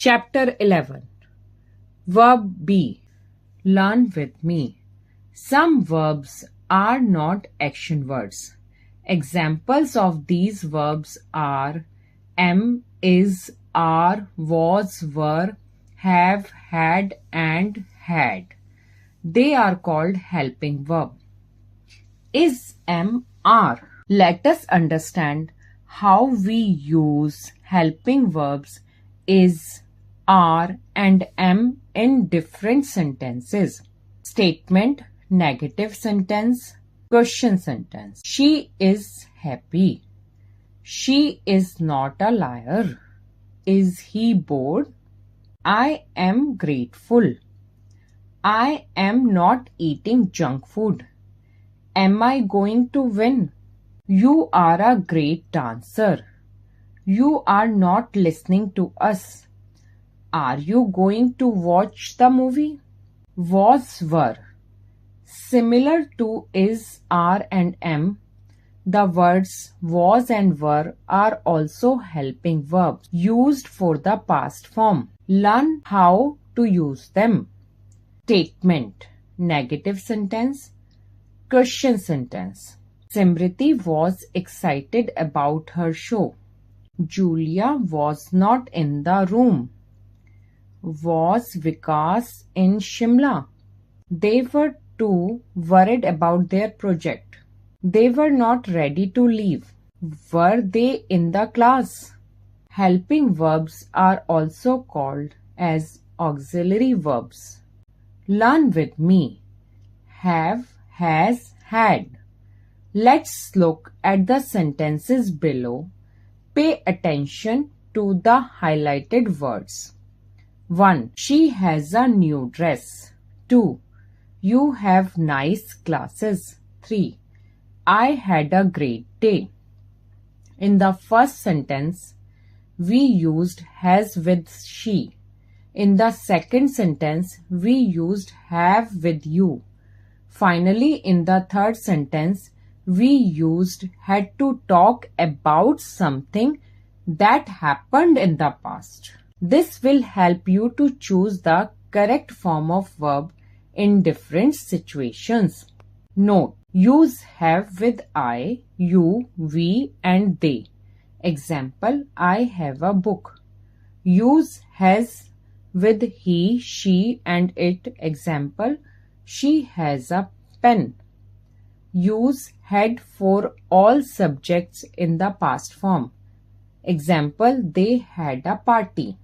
Chapter 11. Verb-Be. Learn with me. Some verbs are not action words. Examples of these verbs are am, is, are, was, were, have, had, and had. They are called helping verb. Is, am, are. Let us understand how we use helping verbs is, are, and am in different sentences. Statement, negative sentence, question sentence. She is happy. She is not a liar. Is he bored? I am grateful. I am not eating junk food. Am I going to win? You are a great dancer. You are not listening to us. Are you going to watch the movie? Was, were. Similar to is, are, and am, the words was and were are also helping verbs used for the past form. Learn how to use them. Statement, negative sentence, question sentence. Simriti was excited about her show. Julia was not in the room. Was Vikas in Shimla? They were too worried about their project. They were not ready to leave. Were they in the class? Helping verbs are also called as auxiliary verbs. Learn with me. Have, has, had. Let's look at the sentences below. Pay attention to the highlighted words. 1. She has a new dress. 2. You have nice glasses. 3. I had a great day. In the first sentence, we used has with she. In the second sentence, we used have with you. Finally, in the third sentence, we used had to talk about something that happened in the past. This will help you to choose the correct form of verb in different situations. Note, use have with I, you, we, and they. Example, I have a book. Use has with he, she, and it. Example, she has a pen. Use had for all subjects in the past form. Example, they had a party.